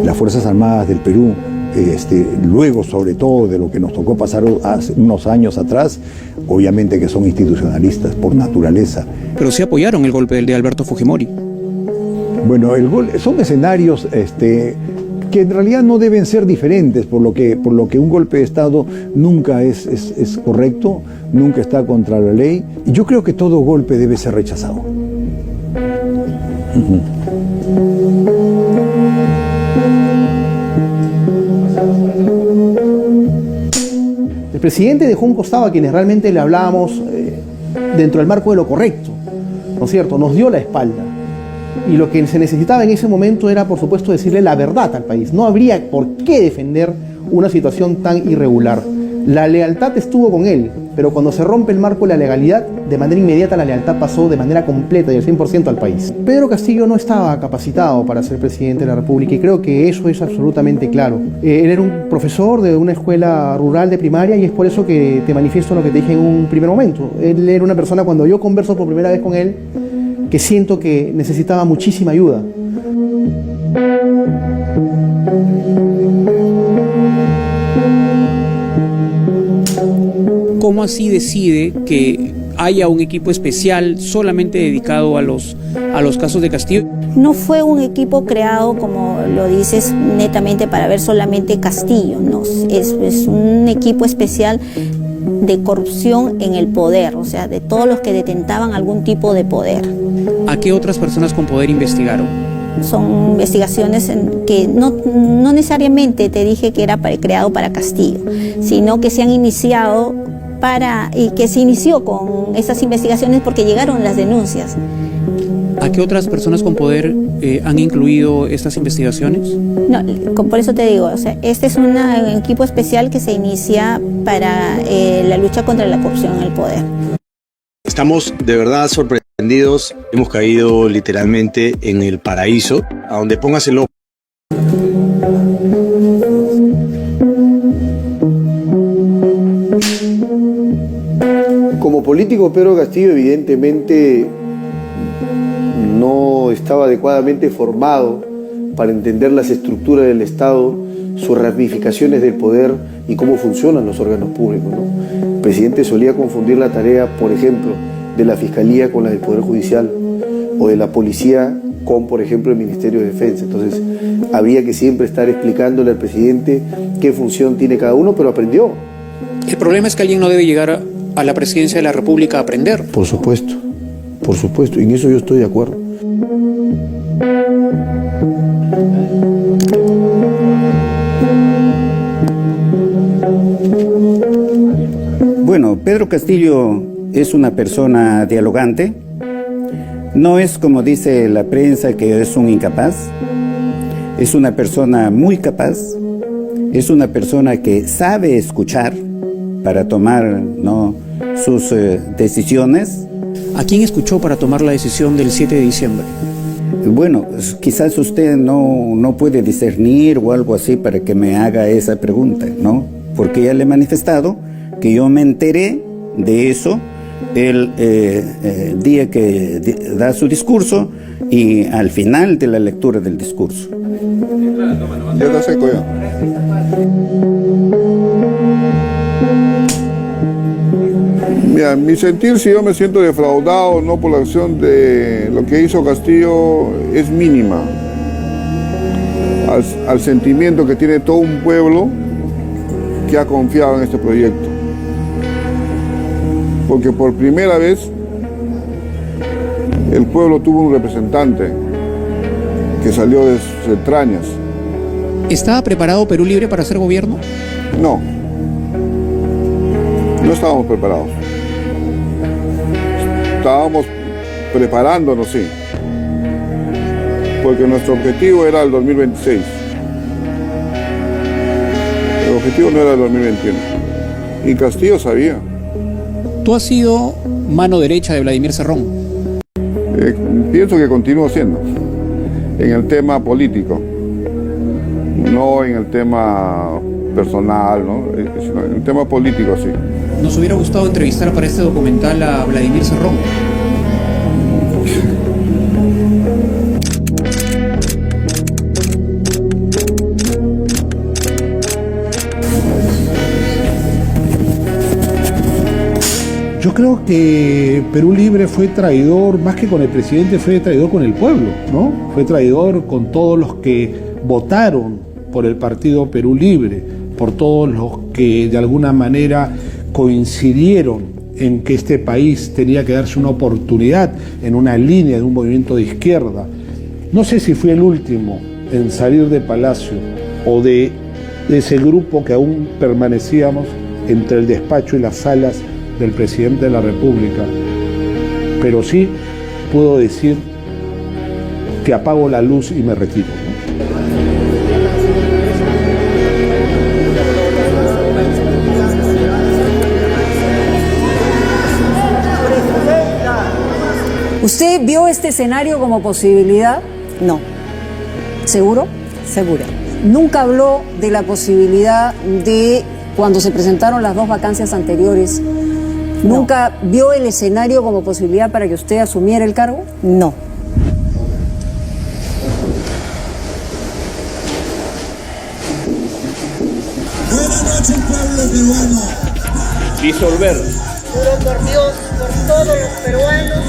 Las Fuerzas Armadas del Perú, luego sobre todo de lo que nos tocó pasar hace unos años atrás, obviamente que son institucionalistas por naturaleza. Pero sí apoyaron el golpe de Alberto Fujimori. Bueno, son escenarios que en realidad no deben ser diferentes, por lo que un golpe de Estado nunca es correcto, nunca está contra la ley. Y yo creo que todo golpe debe ser rechazado. El presidente dejó un costado a quienes realmente le hablábamos dentro del marco de lo correcto, ¿no es cierto? Nos dio la espalda. Y lo que se necesitaba en ese momento era, por supuesto, decirle la verdad al país. No habría por qué defender una situación tan irregular. La lealtad estuvo con él, pero cuando se rompe el marco de la legalidad, de manera inmediata la lealtad pasó de manera completa y al 100% al país. Pedro Castillo no estaba capacitado para ser presidente de la República y creo que eso es absolutamente claro. Él era un profesor de una escuela rural de primaria y es por eso que te manifiesto lo que te dije en un primer momento. Él era una persona, cuando yo converso por primera vez con él, que siento que necesitaba muchísima ayuda. ¿Cómo así decide que haya un equipo especial solamente dedicado a los casos de Castillo? No fue un equipo creado, como lo dices, netamente para ver solamente Castillo, no, es un equipo especial de corrupción en el poder, o sea, de todos los que detentaban algún tipo de poder. ¿A qué otras personas con poder investigaron? Son investigaciones que no necesariamente te dije que era creado para Castillo, sino que se han iniciado y que se inició con estas investigaciones porque llegaron las denuncias. ¿A qué otras personas con poder han incluido estas investigaciones? No, por eso te digo, o sea, este es un equipo especial que se inicia para la lucha contra la corrupción en el poder. Estamos de verdad sorprendidos, hemos caído literalmente en el paraíso, a donde pongas el ojo. Como político, Pedro Castillo evidentemente no estaba adecuadamente formado para entender las estructuras del Estado, sus ramificaciones del poder y cómo funcionan los órganos públicos, ¿no? El presidente solía confundir la tarea, por ejemplo, de la Fiscalía con la del Poder Judicial o de la Policía con, por ejemplo, el Ministerio de Defensa. Entonces, habría que siempre estar explicándole al presidente qué función tiene cada uno, pero aprendió. El problema es que alguien no debe llegar a la presidencia de la República a aprender. Por supuesto, y en eso yo estoy de acuerdo. Bueno, Pedro Castillo es una persona dialogante. No es como dice la prensa que es un incapaz. Es una persona muy capaz. Es una persona que sabe escuchar para tomar, ¿no?, sus decisiones. ¿A quién escuchó para tomar la decisión del 7 de diciembre? Bueno, quizás usted no puede discernir o algo así para que me haga esa pregunta, ¿no? Porque ya le he manifestado que yo me enteré de eso el día que da su discurso y al final de la lectura del discurso. Ya está seco ya. Mira, mi sentir, si yo me siento defraudado no por la acción de lo que hizo Castillo, es mínima al sentimiento que tiene todo un pueblo que ha confiado en este proyecto. Porque por primera vez el pueblo tuvo un representante que salió de sus entrañas. ¿Estaba preparado Perú Libre para hacer gobierno? No estábamos preparados. Estábamos preparándonos, sí, porque nuestro objetivo era el 2026. El objetivo no era el 2021. Y Castillo sabía. Tú has sido mano derecha de Vladimir Cerrón. Pienso que continúo siendo, en el tema político, no en el tema personal, ¿no? En el tema político, sí. Nos hubiera gustado entrevistar para este documental a Vladimir Cerrón. Yo creo que Perú Libre fue traidor, más que con el presidente, fue traidor con el pueblo, ¿no? Fue traidor con todos los que votaron por el partido Perú Libre, por todos los que de alguna manera coincidieron en que este país tenía que darse una oportunidad en una línea de un movimiento de izquierda. No sé si fui el último en salir de Palacio o de ese grupo que aún permanecíamos entre el despacho y las salas del presidente de la República, pero sí puedo decir que apago la luz y me retiro, ¿no? ¿Usted vio este escenario como posibilidad? No. ¿Seguro? Segura. Nunca habló de la posibilidad de, cuando se presentaron las dos vacancias anteriores, ¿nunca vio el escenario como posibilidad para que usted asumiera el cargo? No. Buenas noches, pueblo peruano. Disolver. Juro por Dios, por todos los peruanos,